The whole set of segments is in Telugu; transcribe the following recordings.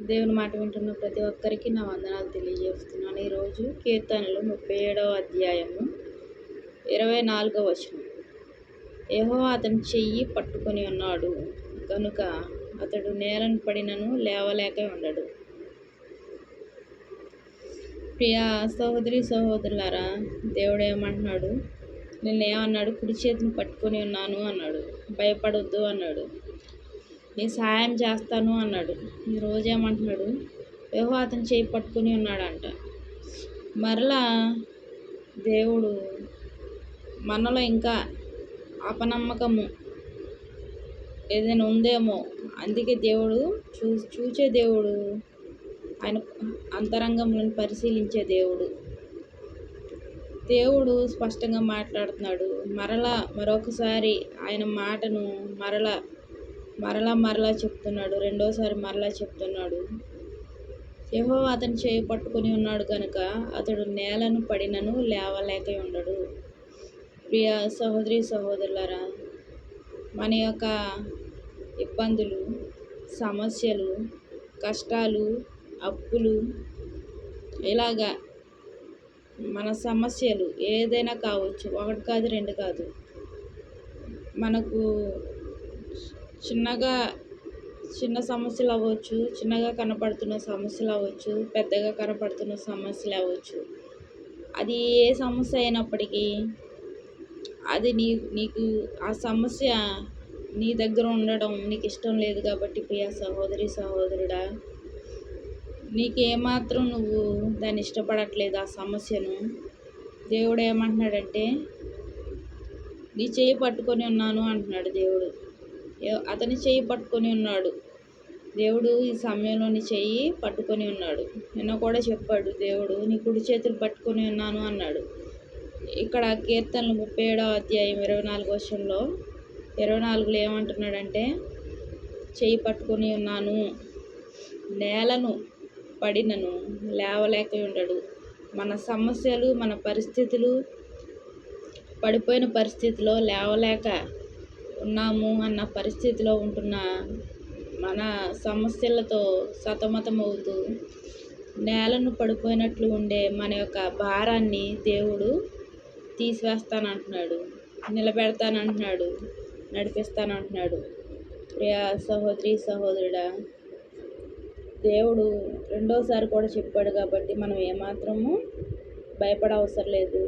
దేవుని మాట వింటున్న ప్రతి ఒక్కరికి నా వందనాలు తెలియజేస్తున్నాను. ఈరోజు కీర్తనలు 37వ అధ్యాయము 24వ వచనం. యెహోవా అతని చెయ్యి పట్టుకొని ఉన్నాడు గనుక అతడు నేలను పడినను లేవలేక ఉండడు. ప్రియ సహోదరి సహోదరులారా, దేవుడు ఏమంటున్నాడు? నిన్నేమన్నాడు? కుడి చేతిని పట్టుకొని ఉన్నాను అన్నాడు. భయపడొద్దు అన్నాడు. నీ సహాయం చేస్తాను అన్నాడు. ఈరోజు ఏమంటున్నాడు? యెహోవా అతని చేయి పట్టుకొని ఉన్నాడంట. మరలా దేవుడు మనలో ఇంకా అపనమ్మకము ఏదైనా ఉందేమో, అందుకే దేవుడు చూచే దేవుడు, ఆయన అంతరంగంలో పరిశీలించే దేవుడు. దేవుడు స్పష్టంగా మాట్లాడుతున్నాడు. మరొకసారి ఆయన మాటను మరలా చెప్తున్నాడు. రెండోసారి మరలా చెప్తున్నాడు. యెహోవా అతని చేయి పట్టుకొని ఉన్నాడు కనుక అతడు నేలను పడినను లేవలేక ఉండడు. ప్రియ సహోదరి సహోదరులారా, మన యొక్క ఇబ్బందులు, సమస్యలు, కష్టాలు, అప్పులు, ఇలాగా మన సమస్యలు ఏదైనా కావచ్చు. ఒకటి కాదు, రెండు కాదు. మనకు చిన్న సమస్యలు అవ్వచ్చు, చిన్నగా కనపడుతున్న సమస్యలు అవ్వచ్చు, పెద్దగా కనపడుతున్న సమస్యలు అవ్వచ్చు. అది ఏ సమస్య అయినప్పటికీ అది నీకు ఆ సమస్య నీ దగ్గర ఉండడం నీకు ఇష్టం లేదు కాబట్టి, ప్రియ సహోదరి సహోదరుడా, నీకేమాత్రం నువ్వు దాన్ని ఇష్టపడట్లేదు ఆ సమస్యను. దేవుడు ఏమంటున్నాడంటే, నీ చేయి పట్టుకొని ఉన్నాను అంటున్నాడు దేవుడు. అతని చేయి పట్టుకొని ఉన్నాడు దేవుడు. ఈ సమయంలో నీ చెయ్యి పట్టుకొని ఉన్నాడు. నిన్న కూడా చెప్పాడు దేవుడు, నీ కుడి చేతులు పట్టుకొని ఉన్నాను అన్నాడు. ఇక్కడ కీర్తనలు 37వ అధ్యాయం 24వ వచనంలో 24లో ఏమంటున్నాడంటే, చెయ్యి పట్టుకొని ఉన్నాను, నేలను పడినను లేవలేక ఉండడు. మన సమస్యలు, మన పరిస్థితులు, పడిపోయిన పరిస్థితిలో లేవలేక ఉన్నాము అన్న పరిస్థితిలో ఉంటున్న మన సమస్యలతో సతమతమవుతూ నేలను పడిపోయినట్లు ఉండే మన యొక్క భారాన్ని దేవుడు తీసివేస్తానంటున్నాడు, నిలబెడతానంటున్నాడు, నడిపిస్తానంటున్నాడు. ప్రియ సహోదరి సహోదరుడా, దేవుడు రెండోసారి కూడా చెప్పాడు కాబట్టి మనం ఏమాత్రము భయపడవసరం లేదు,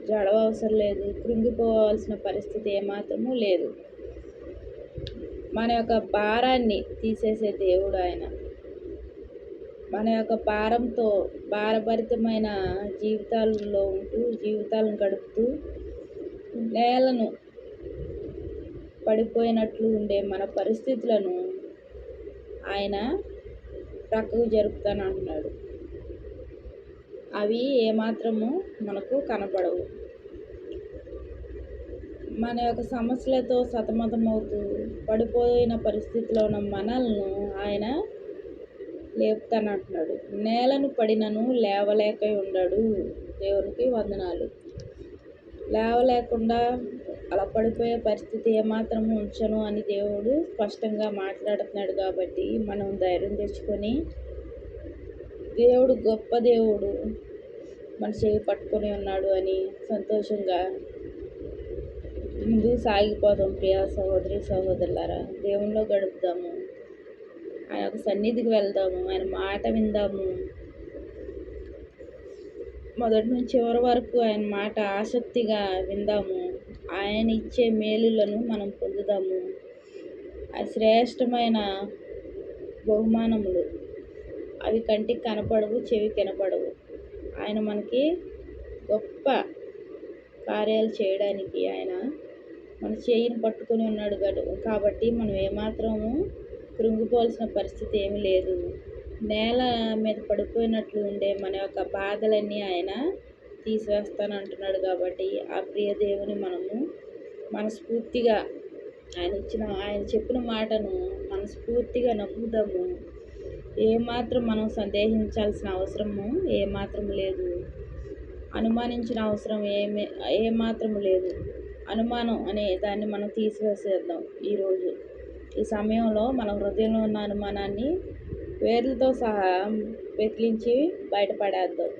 జడవవసరం లేదు, కృంగిపోవాల్సిన పరిస్థితి ఏమాత్రము లేదు. మన యొక్క భారాన్ని తీసేసే దేవుడు ఆయన. మన యొక్క భారంతో భారభరితమైన జీవితాలలో ఉంటూ జీవితాలను గడుపుతూ నేలను పడిపోయినట్లు ఉండే మన పరిస్థితులను ఆయన ప్రక్కకు జరుపుతానంటున్నాడు. అవి ఏమాత్రము మనకు కనపడవు. మన యొక్క సమస్యలతో సతమతమవుతూ పడిపోయిన పరిస్థితిలో ఉన్న మనల్ని ఆయన లేపుతానంటున్నాడు. నేలను పడినను లేవలేక ఉండడు. దేవునికి వందనాలు. లేవలేకుండా అలా పడిపోయే పరిస్థితి ఏమాత్రము ఉంచను అని దేవుడు స్పష్టంగా మాట్లాడుతున్నాడు. కాబట్టి మనం ధైర్యం తెచ్చుకొని, దేవుడు గొప్ప దేవుడు, మన చేయి పట్టుకొని ఉన్నాడు అని సంతోషంగా ముందుకు సాగిపోదాం. ప్రియ సహోదరి సహోదరులారా, దేవునిలో గడుపుదాము, ఆయన ఒక సన్నిధికి వెళ్దాము, ఆయన మాట విందాము. మొదటి నుంచి చివరి వరకు ఆయన మాట ఆసక్తిగా విందాము. ఆయన ఇచ్చే మేలులను మనం పొందుదాము. ఆ శ్రేష్టమైన బహుమానములు అవి కంటికి కనపడవు, చెవికి వినపడవు. ఆయన మనకి గొప్ప కార్యాలు చేయడానికి ఆయన మన చేయిని పట్టుకొని ఉన్నాడు కాబట్టి మనం ఏమాత్రము కృంగిపోవాల్సిన పరిస్థితి ఏమీ లేదు. నేల మీద పడిపోయినట్లు ఉండే మన యొక్క బాధలన్నీ ఆయన తీసివేస్తానంటున్నాడు. కాబట్టి ఆ ప్రియ దేవుని మనము మనస్ఫూర్తిగా ఆయన చెప్పిన మాటను మనస్ఫూర్తిగా నమ్ముదాము. ఏమాత్రం మనం సందేహించాల్సిన అవసరము ఏమాత్రం లేదు, అనుమానించిన అవసరం ఏమాత్రం లేదు. అనుమానం అనే దాన్ని మనం తీసివేసేద్దాం. ఈ సమయంలో మన హృదయంలో ఉన్న అనుమానాన్ని వేర్లతో సహా పెకిలించి బయటపడేద్దాం.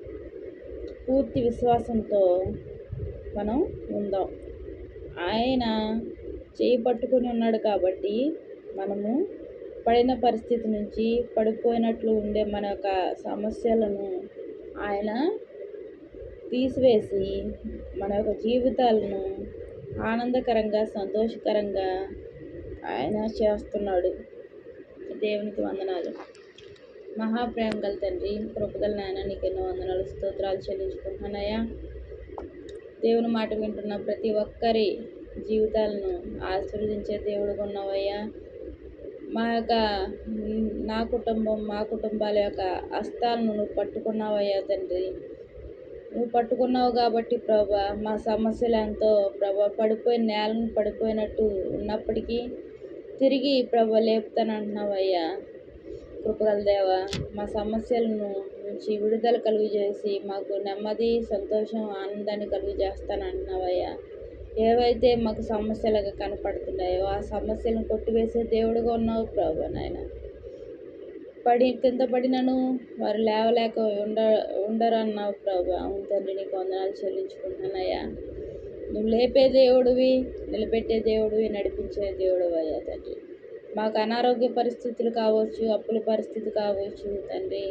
పూర్తి విశ్వాసంతో మనం ఉందాం. ఆయన చేయి పట్టుకొని ఉన్నాడు కాబట్టి మనము పడిన పరిస్థితి నుంచి పడిపోయినట్లు ఉండే మన యొక్క సమస్యలను ఆయన తీసివేసి మన యొక్క జీవితాలను ఆనందకరంగా, సంతోషకరంగా ఆయన చేస్తున్నాడు. దేవునికి వందనాలు. మహాప్రేమ గల తండ్రి, కృపగల నాయన, నీకు ఎన్నో వందనాలు, స్తోత్రాలు చెల్లించుకుంటున్నానయ్యా. దేవుని మాట వింటున్న ప్రతి ఒక్కరి జీవితాలను ఆశీర్వదించే దేవుడుగా ఉన్నావయ్యా. నా కుటుంబం, మా కుటుంబాల యొక్క హస్తాలను నువ్వు పట్టుకున్నావయ్యా తండ్రి. నువ్వు పట్టుకున్నావు కాబట్టి ప్రభా, మా సమస్యలు ఎంతో ప్రభా నేలను పడిపోయినట్టు ఉన్నప్పటికీ తిరిగి ప్రభా లేపుతానంటున్నావయ్యా. కృపగల దేవా, మా సమస్యలను నుంచి విడుదల కలుగు చేసి మాకు నెమ్మది, సంతోషం, ఆనందాన్ని కలుగు చేస్తానంటున్నావయ్యా. ఏవైతే మాకు సమస్యలుగా కనపడుతున్నాయో ఆ సమస్యలను కొట్టివేసే దేవుడుగా ఉన్నావు ప్రభా నాయన. కింద పడినను వారు లేవలేక ఉండరు అన్నావు ప్రభా. అవును తండ్రి, నీకు వందనాలు చెల్లించుకుంటున్నానయ్యా. నువ్వు లేపే దేవుడివి, నిలబెట్టే దేవుడివి, నడిపించే దేవుడు అయ్యా తండ్రి. మాకు అనారోగ్య పరిస్థితులు కావచ్చు, అప్పుల పరిస్థితి కావచ్చు తండ్రి,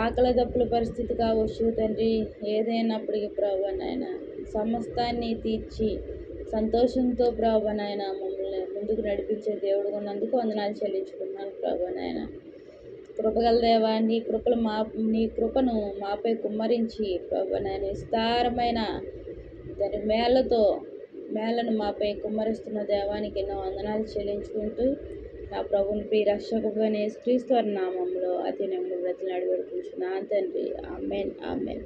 ఆకలి దప్పుల పరిస్థితి కావచ్చు తండ్రి, ఏదైనప్పటికీ ప్రభా నాయన సమస్తాన్ని తీర్చి సంతోషంతో ప్రభా నాయన మమ్మల్ని ముందుకు నడిపించే దేవుడు ఉన్నందుకు వందనాలు చెల్లించుకున్నాను ప్రభా నాయన. కృపగల దేవా, నీ కృపను మాపై కుమ్మరించి ప్రభా నాయన విస్తారమైన దాని మేళ్ళను మాపై కుమ్మరిస్తున్న దేవానికి ఎన్నో వందనాలు చెల్లించుకుంటూ నా ప్రభుని ప్రియ రక్షకుడైన యేసుక్రీస్తు వారి నామములో అతి నెమ్మది బ్రతిలాడి వేడుకుంటున్నాను తండ్రి. Amen, amen.